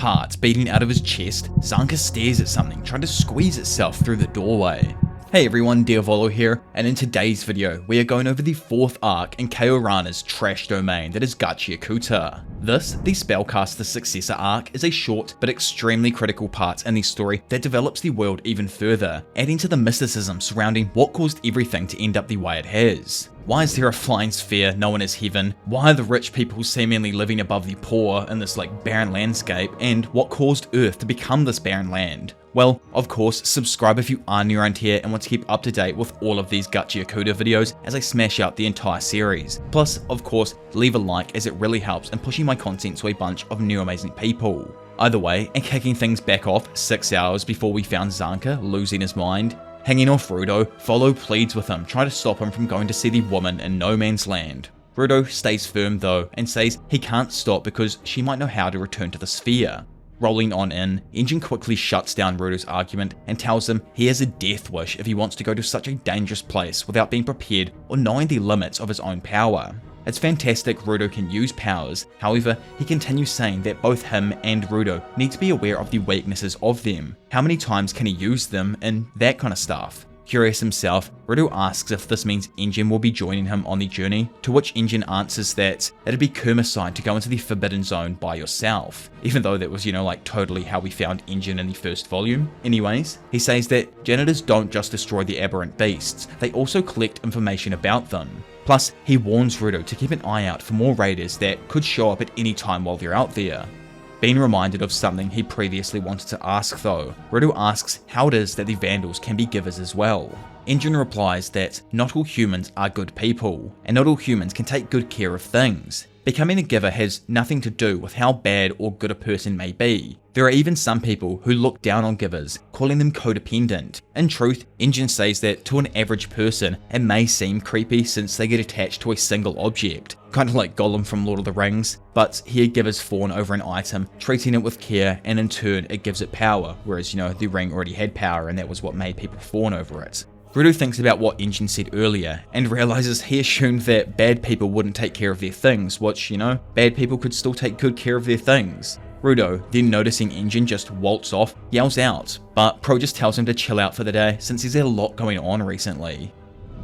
heart beating out of his chest, Zanka stares at something trying to squeeze itself through the doorway. Hey everyone, Diavolo here, and in today's video, we are going over the 4th arc in Kaorana's trash domain that is Gachiakuta. This, the Spellcaster Successor arc, is a short but extremely critical part in the story that develops the world even further, adding to the mysticism surrounding what caused everything to end up the way it has. Why is there a flying sphere known as heaven? Why are the rich people seemingly living above the poor in this barren landscape? And what caused Earth to become this barren land? Well, of course, subscribe if you are new around here and want to keep up to date with all of these Gachiakuta videos as I smash out the entire series. Plus, of course, leave a like as it really helps in pushing my content to a bunch of new amazing people. Either way, and kicking things back off 6 hours before we found Zanka losing his mind, hanging off Rudo, Follow pleads with him, trying to stop him from going to see the woman in no man's land. Rudo stays firm though, and says he can't stop because she might know how to return to the sphere. Rolling on in, Engine quickly shuts down Rudo's argument and tells him he has a death wish if he wants to go to such a dangerous place without being prepared or knowing the limits of his own power. It's fantastic Rudo can use powers, however, he continues saying that both him and Rudo need to be aware of the weaknesses of them. How many times can he use them, and that kind of stuff. Curious himself, Rudo asks if this means Engine will be joining him on the journey, to which Engine answers that it'd be Kermicide to go into the Forbidden Zone by yourself, even though that was, totally how we found Engine in the first volume. Anyways, he says that janitors don't just destroy the aberrant beasts, they also collect information about them. Plus, he warns Rudo to keep an eye out for more raiders that could show up at any time while they're out there. Being reminded of something he previously wanted to ask though, Rudo asks how it is that the Vandals can be givers as well. Engine replies that not all humans are good people, and not all humans can take good care of things. Becoming a giver has nothing to do with how bad or good a person may be. There are even some people who look down on givers, calling them codependent. In truth, Engine says that to an average person, it may seem creepy since they get attached to a single object, kind of like Gollum from Lord of the Rings, but here givers fawn over an item, treating it with care, and in turn it gives it power, whereas the ring already had power and that was what made people fawn over it. Rudo thinks about what Engine said earlier, and realizes he assumed that bad people wouldn't take care of their things, which, bad people could still take good care of their things. Rudo, then noticing Engine just waltz off, yells out, but Pro just tells him to chill out for the day since he's had a lot going on recently.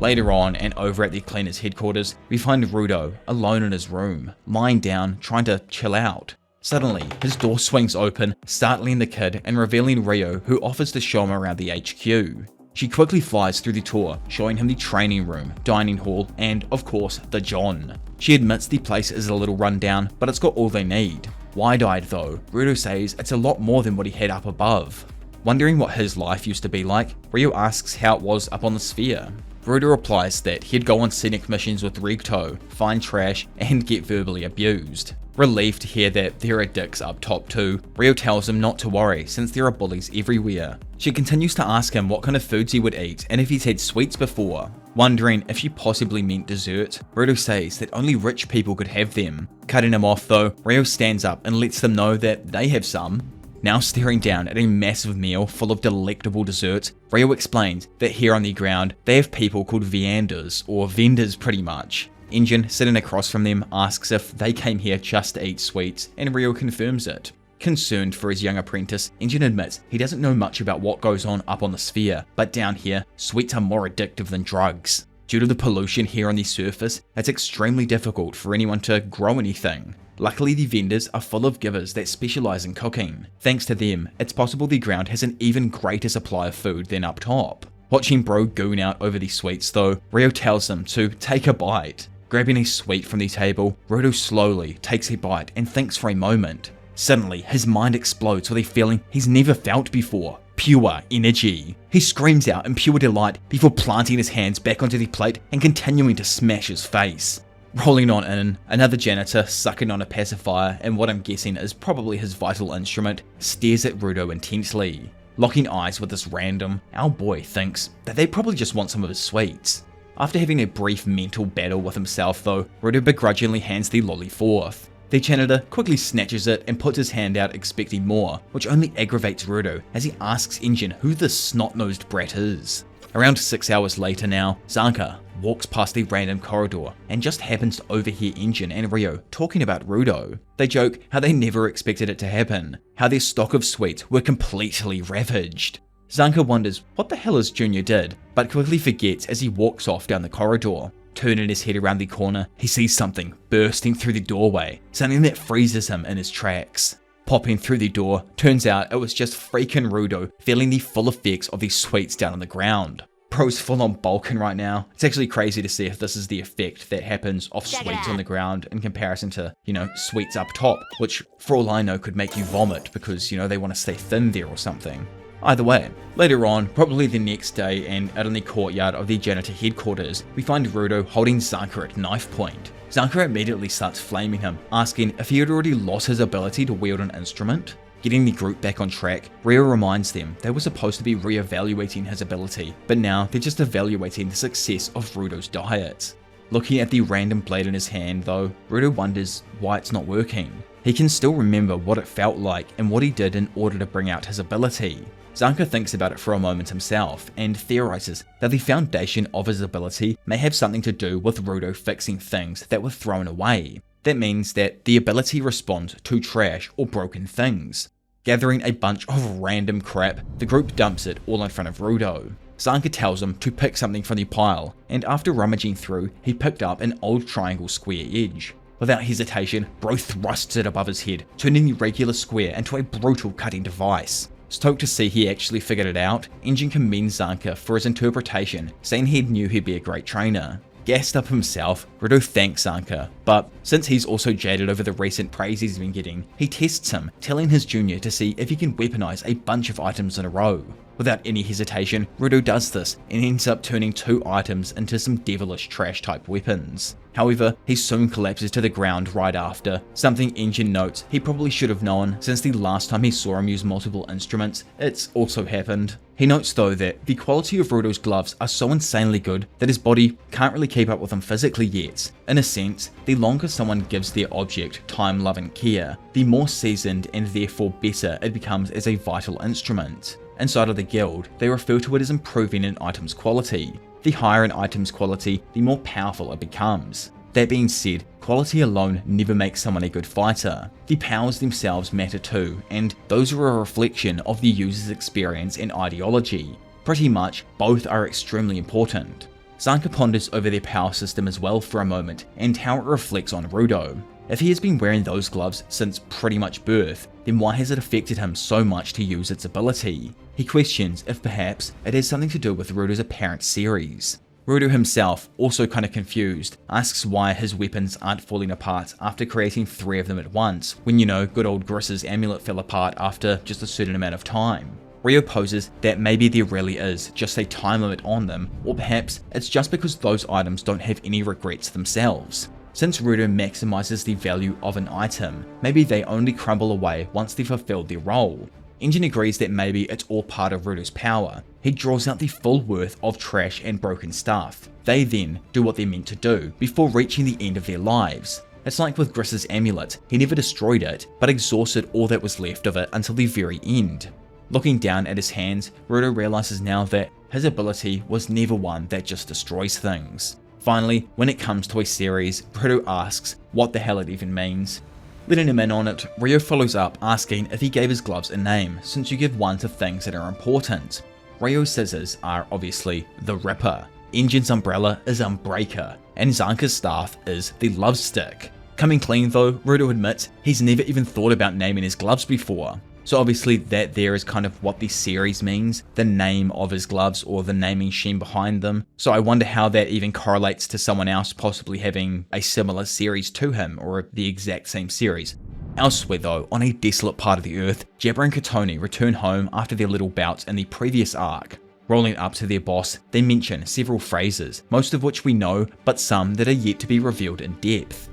Later on, and over at the cleaner's headquarters, we find Rudo, alone in his room, lying down, trying to chill out. Suddenly, his door swings open, startling the kid and revealing Rio, who offers to show him around the HQ. She quickly flies through the tour, showing him the training room, dining hall, and, of course, the John. She admits the place is a little rundown, but it's got all they need. Wide-eyed though, Rudo says it's a lot more than what he had up above. Wondering what his life used to be like, Rio asks how it was up on the sphere. Rudo replies that he'd go on scenic missions with Rigto, find trash, and get verbally abused. Relieved to hear that there are dicks up top too, Rio tells him not to worry since there are bullies everywhere. She continues to ask him what kind of foods he would eat and if he's had sweets before. Wondering if she possibly meant dessert, Rudo says that only rich people could have them. Cutting him off though, Rio stands up and lets them know that they have some. Now staring down at a massive meal full of delectable desserts, Rio explains that here on the ground, they have people called vianders, or vendors pretty much. Engine, sitting across from them, asks if they came here just to eat sweets, and Rio confirms it. Concerned for his young apprentice, Engine admits he doesn't know much about what goes on up on the sphere, but down here, sweets are more addictive than drugs. Due to the pollution here on the surface, it's extremely difficult for anyone to grow anything. Luckily, the vendors are full of givers that specialize in cooking. Thanks to them, it's possible the ground has an even greater supply of food than up top. Watching Bro goon out over the sweets though, Rio tells him to take a bite. Grabbing a sweet from the table, Rudo slowly takes a bite and thinks for a moment. Suddenly, his mind explodes with a feeling he's never felt before. Pure energy. He screams out in pure delight before planting his hands back onto the plate and continuing to smash his face. Rolling on in, another janitor sucking on a pacifier and what I'm guessing is probably his vital instrument, stares at Rudo intensely. Locking eyes with this random, our boy thinks that they probably just want some of his sweets. After having a brief mental battle with himself though, Rudo begrudgingly hands the lolly forth. The janitor quickly snatches it and puts his hand out expecting more, which only aggravates Rudo as he asks Engine who this snot-nosed brat is. Around 6 hours later now, Zanka, walks past the random corridor and just happens to overhear Engine and Ryo talking about Rudo. They joke how they never expected it to happen, how their stock of sweets were completely ravaged. Zanka wonders what the hell his junior did, but quickly forgets as he walks off down the corridor. Turning his head around the corner, he sees something bursting through the doorway, something that freezes him in his tracks. Popping through the door, turns out it was just freaking Rudo feeling the full effects of these sweets down on the ground. Bro's full on bulking right now. It's actually crazy to see if this is the effect that happens off sweets on the ground in comparison to, sweets up top, which for all I know could make you vomit because, they want to stay thin there or something. Either way, later on, probably the next day and out in the courtyard of the janitor headquarters, we find Rudo holding Zanka at knife point. Zanka immediately starts flaming him, asking if he had already lost his ability to wield an instrument. Getting the group back on track, Ryo reminds them they were supposed to be re-evaluating his ability, but now they're just evaluating the success of Rudo's diet. Looking at the random blade in his hand though, Rudo wonders why it's not working. He can still remember what it felt like and what he did in order to bring out his ability. Zanka thinks about it for a moment himself and theorizes that the foundation of his ability may have something to do with Rudo fixing things that were thrown away. That means that the ability responds to trash or broken things. Gathering a bunch of random crap, the group dumps it all in front of Rudo. Zanka tells him to pick something from the pile, and after rummaging through, he picked up an old triangle square edge. Without hesitation, Bro thrusts it above his head, turning the regular square into a brutal cutting device. Stoked to see he actually figured it out, Engine commends Zanka for his interpretation, saying he knew he'd be a great trainer. Gassed up himself, Rudo thanks Zanka, but since he's also jaded over the recent praise he's been getting, he tests him, telling his junior to see if he can weaponize a bunch of items in a row. Without any hesitation, Rudo does this and ends up turning 2 items into some devilish trash type weapons. However, he soon collapses to the ground right after, something Engine notes he probably should have known since the last time he saw him use multiple instruments, it's also happened. He notes though that the quality of Rudo's gloves are so insanely good that his body can't really keep up with him physically yet. In a sense, the longer someone gives their object time, love and care, the more seasoned and therefore better it becomes as a vital instrument. Inside of the guild, they refer to it as improving an item's quality. The higher an item's quality, the more powerful it becomes. That being said, quality alone never makes someone a good fighter. The powers themselves matter too, and those are a reflection of the user's experience and ideology. Pretty much, both are extremely important. Zanka ponders over their power system as well for a moment, and how it reflects on Rudo. If he has been wearing those gloves since pretty much birth, then why has it affected him so much to use its ability? He questions if perhaps it has something to do with Rudo's apparent series. Rudo himself, also kinda confused, asks why his weapons aren't falling apart after creating 3 of them at once, when good old Griss's amulet fell apart after just a certain amount of time. Ryo poses that maybe there really is just a time limit on them, or perhaps it's just because those items don't have any regrets themselves. Since Rudo maximizes the value of an item, maybe they only crumble away once they've fulfilled their role. Engine agrees that maybe it's all part of Rudo's power. He draws out the full worth of trash and broken stuff. They then do what they're meant to do before reaching the end of their lives. It's like with Griss's amulet, he never destroyed it, but exhausted all that was left of it until the very end. Looking down at his hands, Rudo realizes now that his ability was never one that just destroys things. Finally, when it comes to a series, Rudo asks what the hell it even means. Letting him in on it, Ryo follows up asking if he gave his gloves a name, since you give one to things that are important. Ryo's scissors are obviously the Ripper, Engine's umbrella is Unbreaker, and Zanka's staff is the Love Stick. Coming clean though, Rudo admits he's never even thought about naming his gloves before. So obviously that there is kind of what the series means, the name of his gloves or the naming scheme behind them. So I wonder how that even correlates to someone else possibly having a similar series to him or the exact same series. Elsewhere though, on a desolate part of the earth, Jabber and Katoni return home after their little bouts in the previous arc. Rolling up to their boss, they mention several phrases, most of which we know, but some that are yet to be revealed in depth.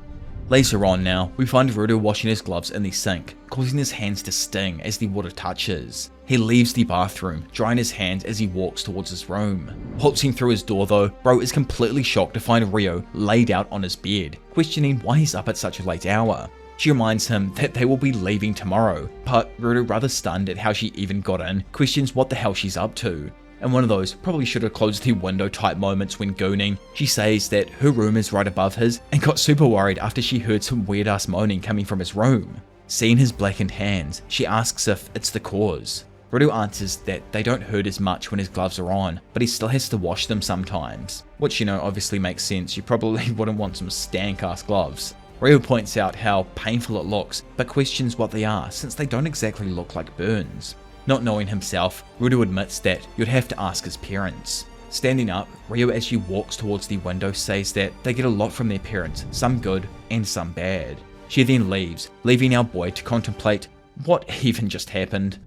Later on now, we find Rudo washing his gloves in the sink, causing his hands to sting as the water touches. He leaves the bathroom, drying his hands as he walks towards his room. Waltzing through his door though, Bro is completely shocked to find Ryo laid out on his bed, questioning why he's up at such a late hour. She reminds him that they will be leaving tomorrow, but Rudo, rather stunned at how she even got in, questions what the hell she's up to. In one of those probably should have closed the window type moments when gooning, she says that her room is right above his and got super worried after she heard some weird ass moaning coming from his room. Seeing his blackened hands, she asks if it's the cause. Rudo answers that they don't hurt as much when his gloves are on, but he still has to wash them sometimes. Which, obviously makes sense, you probably wouldn't want some stank ass gloves. Ryo points out how painful it looks, but questions what they are since they don't exactly look like burns. Not knowing himself, Rudo admits that you'd have to ask his parents. Standing up, Ryo as she walks towards the window says that they get a lot from their parents, some good and some bad. She then leaves, leaving our boy to contemplate what even just happened.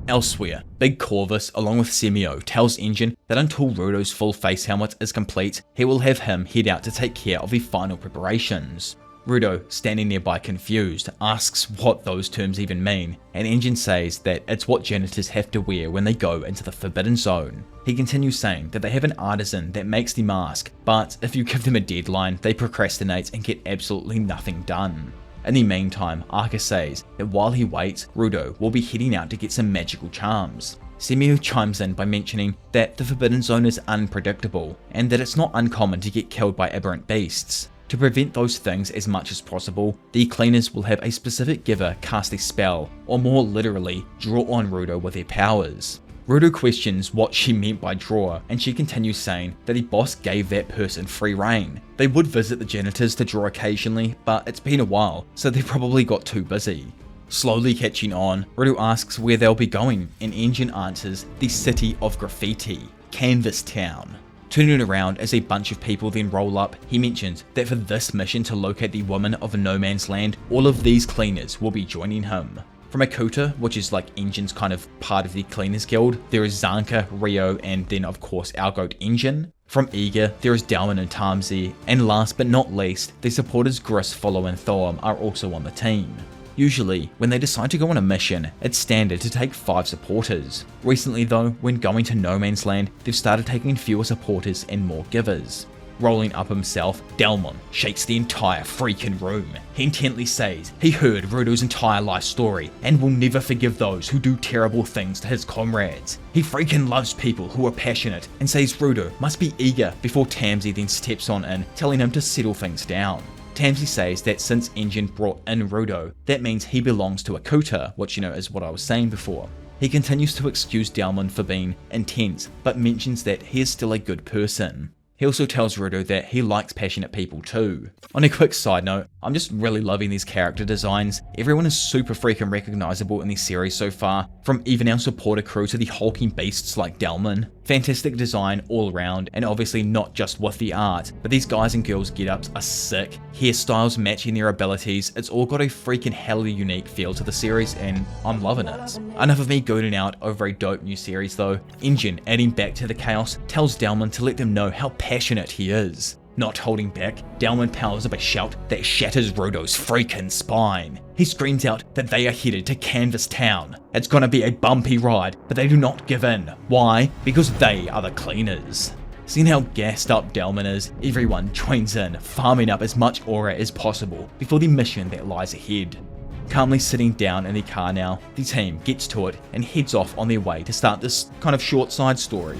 Elsewhere, Big Corvus along with Semio tells Engine that until Rudo's full face helmet is complete, he will have him head out to take care of the final preparations. Rudo, standing nearby confused, asks what those terms even mean, and Engine says that it's what janitors have to wear when they go into the Forbidden Zone. He continues saying that they have an artisan that makes the mask, but if you give them a deadline, they procrastinate and get absolutely nothing done. In the meantime, Arca says that while he waits, Rudo will be heading out to get some magical charms. Semio chimes in by mentioning that the Forbidden Zone is unpredictable, and that it's not uncommon to get killed by aberrant beasts. To prevent those things as much as possible, the cleaners will have a specific giver cast a spell, or more literally, draw on Rudo with their powers. Rudo questions what she meant by draw, and she continues saying that the boss gave that person free reign. They would visit the janitors to draw occasionally, but it's been a while, so they probably got too busy. Slowly catching on, Rudo asks where they'll be going, and Engine answers the city of graffiti, Canvas Town. Turning around as a bunch of people then roll up, he mentions that for this mission to locate the woman of No Man's Land, all of these cleaners will be joining him. From Akuta, which is like Engine's kind of part of the Cleaners Guild, there is Zanka, Ryo, and then of course our goat Engine. From Eager, there is Dalman and Tamsi, and last but not least, the supporters Gris, Follow, and Thorm are also on the team. Usually, when they decide to go on a mission, it's standard to take 5 supporters. Recently though, when going to No Man's Land, they've started taking fewer supporters and more givers. Rolling up himself, Dalmon shakes the entire freaking room. He intently says he heard Rudo's entire life story and will never forgive those who do terrible things to his comrades. He freaking loves people who are passionate and says Rudo must be eager before Tamsi then steps on in, telling him to settle things down. Tamsi says that since Engine brought in Rudo, that means he belongs to Akuta, which is what I was saying before. He continues to excuse Dalman for being intense, but mentions that he is still a good person. He also tells Rudo that he likes passionate people too. On a quick side note, I'm just really loving these character designs. Everyone is super freaking recognizable in the series so far, from even our supporter crew to the hulking beasts like Dalman. Fantastic design all around, and obviously not just with the art, but these guys and girls get-ups are sick. Hairstyles matching their abilities, it's all got a freaking hella unique feel to the series, and I'm loving it. Enough of me goading out over a dope new series though. Engine, adding back to the chaos, tells Dalman to let them know how passionate he is. Not holding back, Dalman powers up a shout that shatters Rudo's freaking spine. He screams out that they are headed to Canvas Town. It's gonna be a bumpy ride, but they do not give in. Why? Because they are the cleaners. Seeing how gassed up Dalman is, everyone joins in, farming up as much aura as possible before the mission that lies ahead. Calmly sitting down in the car now, the team gets to it and heads off on their way to start this kind of short side story.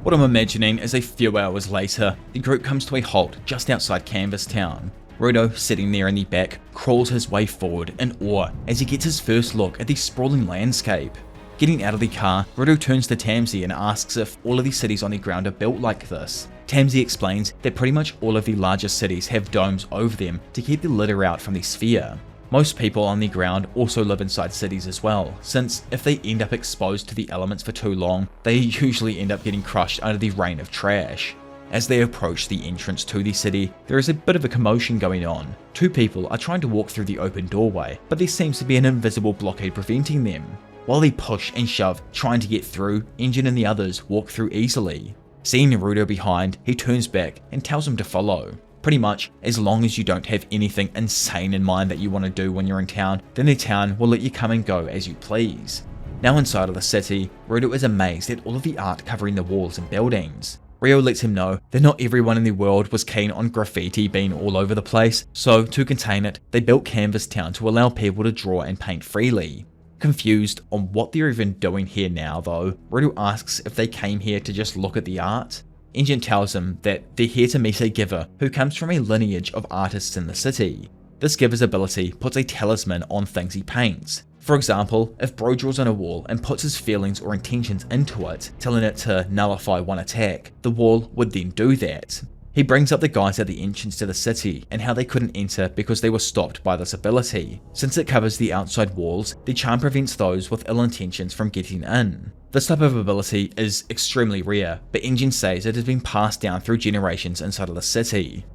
What I'm imagining is a few hours later, the group comes to a halt just outside Canvas Town. Rudo, sitting there in the back, crawls his way forward in awe as he gets his first look at the sprawling landscape. Getting out of the car, Rudo turns to Tamsi and asks if all of the cities on the ground are built like this. Tamsi explains that pretty much all of the larger cities have domes over them to keep the litter out from the sphere. Most people on the ground also live inside cities as well, since if they end up exposed to the elements for too long, they usually end up getting crushed under the rain of trash. As they approach the entrance to the city, there is a bit of a commotion going on. 2 people are trying to walk through the open doorway, but there seems to be an invisible blockade preventing them. While they push and shove, trying to get through, Engine and the others walk through easily. Seeing Rudo behind, he turns back and tells him to follow. Pretty much, as long as you don't have anything insane in mind that you want to do when you're in town, then the town will let you come and go as you please. Now inside of the city, Rudo is amazed at all of the art covering the walls and buildings. Ryo lets him know that not everyone in the world was keen on graffiti being all over the place, so to contain it, they built Canvas Town to allow people to draw and paint freely. Confused on what they're even doing here now though, Rudo asks if they came here to just look at the art. Engine tells him that they're here to meet a giver who comes from a lineage of artists in the city. This giver's ability puts a talisman on things he paints. For example, if Bro draws on a wall and puts his feelings or intentions into it, telling it to nullify one attack, the wall would then do that. He brings up the guys at the entrance to the city and how they couldn't enter because they were stopped by this ability. Since it covers the outside walls, the charm prevents those with ill intentions from getting in. This type of ability is extremely rare, but Engine says it has been passed down through generations inside of the city.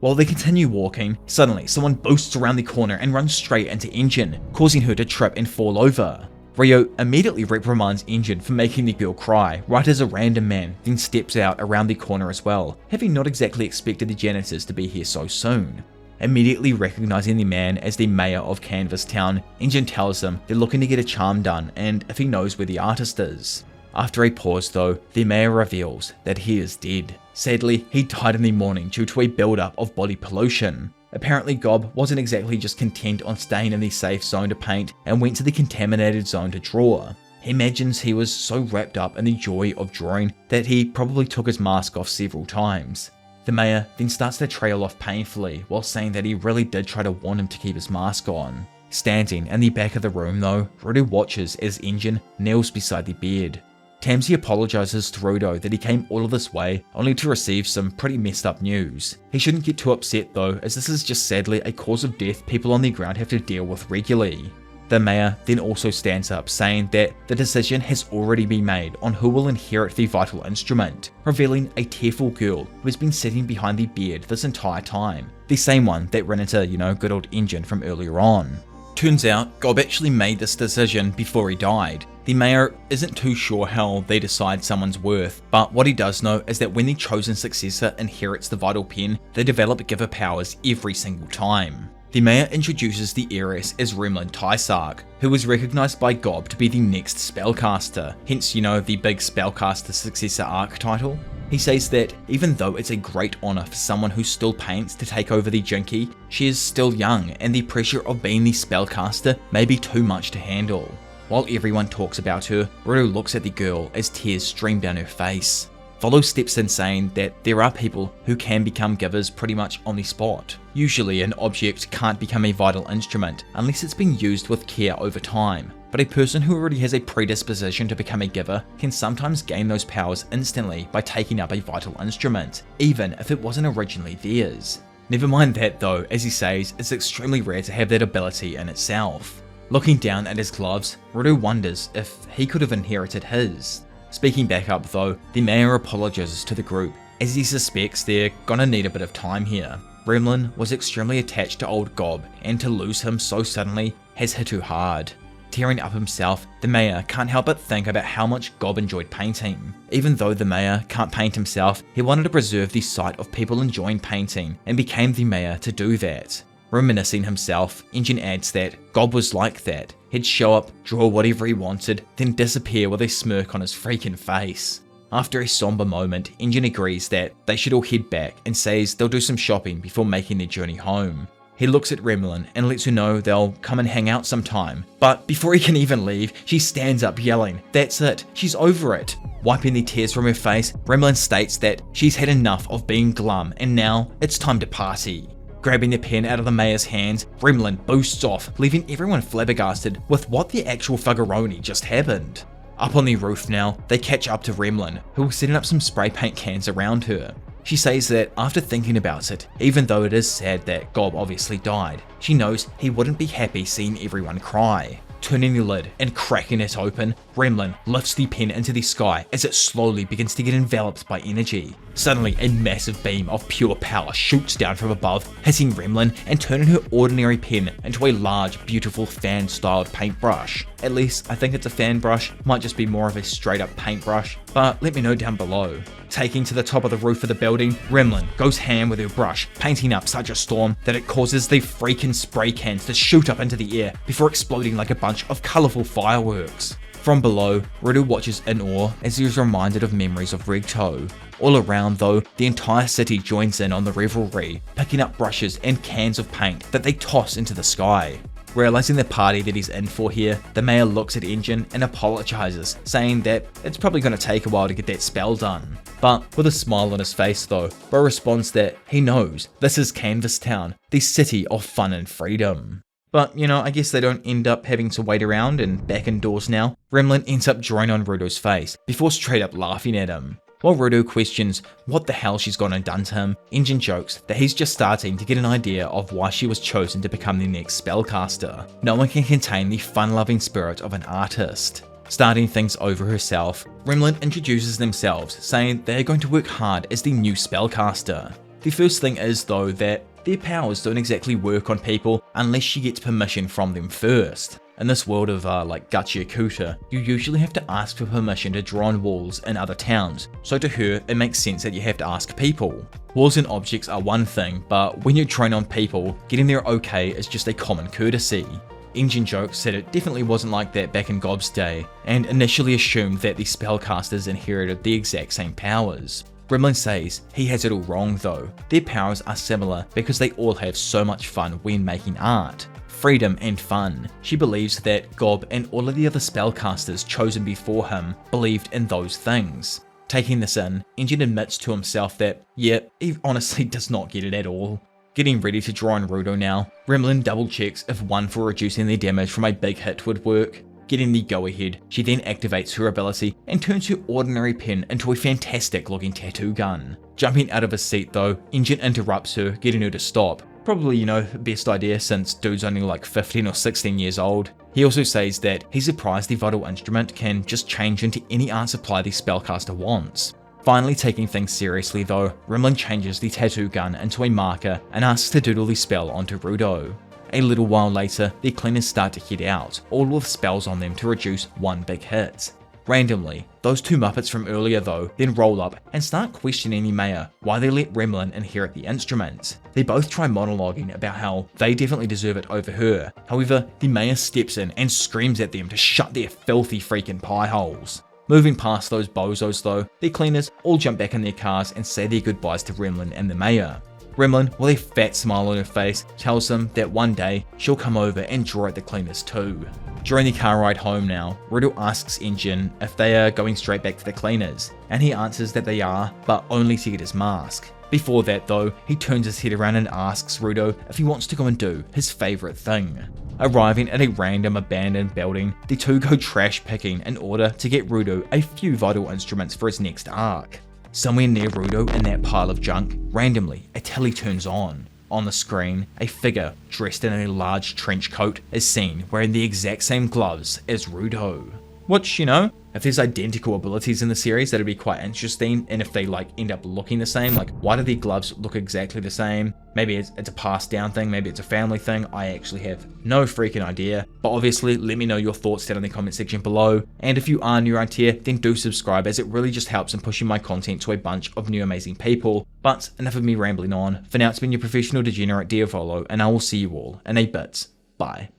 While they continue walking, suddenly someone boosts around the corner and runs straight into Engine, causing her to trip and fall over. Ryo immediately reprimands Engine for making the girl cry, right as a random man then steps out around the corner as well, having not exactly expected the janitors to be here so soon. Immediately recognizing the man as the mayor of Canvas Town, Engine tells them they're looking to get a charm done and if he knows where the artist is. After a pause though, the mayor reveals that he is dead. Sadly, he died in the morning due to a build-up of body pollution. Apparently Gob wasn't exactly just content on staying in the safe zone to paint and went to the contaminated zone to draw. He imagines he was so wrapped up in the joy of drawing that he probably took his mask off several times. The mayor then starts to trail off painfully while saying that he really did try to warn him to keep his mask on. Standing in the back of the room though, Rudo watches as Engine kneels beside the bed. Tamsy apologizes to Rudo that he came all of this way only to receive some pretty messed up news. He shouldn't get too upset though, as this is just sadly a cause of death people on the ground have to deal with regularly. The mayor then also stands up saying that the decision has already been made on who will inherit the vital instrument, revealing a tearful girl who has been sitting behind the bed this entire time, the same one that ran into, good old Engine from earlier on. Turns out Gob actually made this decision before he died. The mayor isn't too sure how they decide someone's worth, but what he does know is that when the chosen successor inherits the vital pen, they develop giver powers every single time. The mayor introduces the heiress as Remlin Tysark, who was recognized by Gob to be the next spellcaster, hence the big Spellcaster Successor arc title. He says that even though it's a great honor for someone who still paints to take over the Jinky, she is still young and the pressure of being the spellcaster may be too much to handle. While everyone talks about her, Rudo looks at the girl as tears stream down her face. Volo steps in saying that there are people who can become givers pretty much on the spot. Usually an object can't become a vital instrument unless it's been used with care over time, but a person who already has a predisposition to become a giver can sometimes gain those powers instantly by taking up a vital instrument, even if it wasn't originally theirs. Never mind that though, as he says, it's extremely rare to have that ability in itself. Looking down at his gloves, Rudo wonders if he could have inherited his. Speaking back up though, the mayor apologizes to the group, as he suspects they're gonna need a bit of time here. Remlin was extremely attached to old Gob, and to lose him so suddenly has hit her hard. Tearing up himself, the mayor can't help but think about how much Gob enjoyed painting. Even though the mayor can't paint himself, he wanted to preserve the sight of people enjoying painting, and became the mayor to do that. Reminiscing himself, Engine adds that Gob was like that. He'd show up, draw whatever he wanted, then disappear with a smirk on his freaking face. After a somber moment, Engine agrees that they should all head back and says they'll do some shopping before making their journey home. He looks at Remlin and lets her know they'll come and hang out sometime, but before he can even leave, she stands up yelling, "That's it, she's over it." Wiping the tears from her face, Remlin states that she's had enough of being glum and now it's time to party. Grabbing the pen out of the mayor's hands, Remlin boosts off, leaving everyone flabbergasted with what the actual fuggeroni just happened. Up on the roof now, they catch up to Remlin, who was setting up some spray paint cans around her. She says that after thinking about it, even though it is sad that Gob obviously died, she knows he wouldn't be happy seeing everyone cry. Turning the lid and cracking it open, Remlin lifts the pen into the sky as it slowly begins to get enveloped by energy. Suddenly, a massive beam of pure power shoots down from above, hitting Remlin and turning her ordinary pen into a large, beautiful fan-styled paintbrush. At least, I think it's a fan brush, might just be more of a straight-up paintbrush, but let me know down below. Taking to the top of the roof of the building, Remlin goes ham with her brush, painting up such a storm that it causes the freaking spray cans to shoot up into the air before exploding like a bunch of colourful fireworks. From below, Rudo watches in awe as he is reminded of memories of Regto. All around though, the entire city joins in on the revelry, picking up brushes and cans of paint that they toss into the sky. Realizing the party that he's in for here, the mayor looks at Engine and apologizes, saying that it's probably going to take a while to get that spell done. But with a smile on his face though, Bo responds that he knows this is Canvas Town, the city of fun and freedom. But, I guess they don't end up having to wait around, and back indoors now, Remlin ends up drawing on Rudo's face before straight up laughing at him. While Rudo questions what the hell she's gone and done to him, Engine jokes that he's just starting to get an idea of why she was chosen to become the next spellcaster. No one can contain the fun-loving spirit of an artist. Starting things over herself, Remlin introduces themselves, saying they're going to work hard as the new spellcaster. The first thing is though that their powers don't exactly work on people unless she gets permission from them first. In this world of Gachiakuta, you usually have to ask for permission to draw on walls in other towns, so to her it makes sense that you have to ask people. Walls and objects are one thing, but when you're drawing on people, getting their okay is just a common courtesy. Engine jokes said it definitely wasn't like that back in Gob's day, and initially assumed that the spellcasters inherited the exact same powers. Remlin says he has it all wrong though. Their powers are similar because they all have so much fun when making art. Freedom and fun. She believes that Gob and all of the other spellcasters chosen before him believed in those things. Taking this in, Engine admits to himself that, yeah, he honestly does not get it at all. Getting ready to draw on Rudo now, Remlin double checks if one for reducing their damage from a big hit would work. Getting the go ahead, she then activates her ability and turns her ordinary pen into a fantastic looking tattoo gun. Jumping out of his seat though, Engine interrupts her, getting her to stop. Probably, best idea since dude's only like 15 or 16 years old. He also says that he's surprised the vital instrument can just change into any art supply the spellcaster wants. Finally taking things seriously though, Remlin changes the tattoo gun into a marker and asks to doodle the spell onto Rudo. A little while later, the cleaners start to head out, all with spells on them to reduce one big hit. Randomly, those two Muppets from earlier though then roll up and start questioning the mayor why they let Remlin inherit the instrument. They both try monologuing about how they definitely deserve it over her. However, the mayor steps in and screams at them to shut their filthy freaking pie holes. Moving past those bozos though, the cleaners all jump back in their cars and say their goodbyes to Remlin and the mayor. Remlin, with a fat smile on her face, tells them that one day she'll come over and draw at the cleaners too. During the car ride home now, Rudo asks Engine if they are going straight back to the cleaners, and he answers that they are, but only to get his mask. Before that though, he turns his head around and asks Rudo if he wants to go and do his favourite thing. Arriving at a random abandoned building, the two go trash picking in order to get Rudo a few vital instruments for his next arc. Somewhere near Rudo in that pile of junk, randomly a telly turns on. On the screen, a figure dressed in a large trench coat is seen wearing the exact same gloves as Rudo. Which, if there's identical abilities in the series, that'd be quite interesting. And if they end up looking the same, why do their gloves look exactly the same? Maybe it's a passed down thing, maybe it's a family thing. I actually have no freaking idea. But obviously, let me know your thoughts down in the comment section below. And if you are new around here, then do subscribe, as it really just helps in pushing my content to a bunch of new amazing people. But enough of me rambling on. For now, it's been your professional degenerate Diavolo, and I will see you all in a bit. Bye.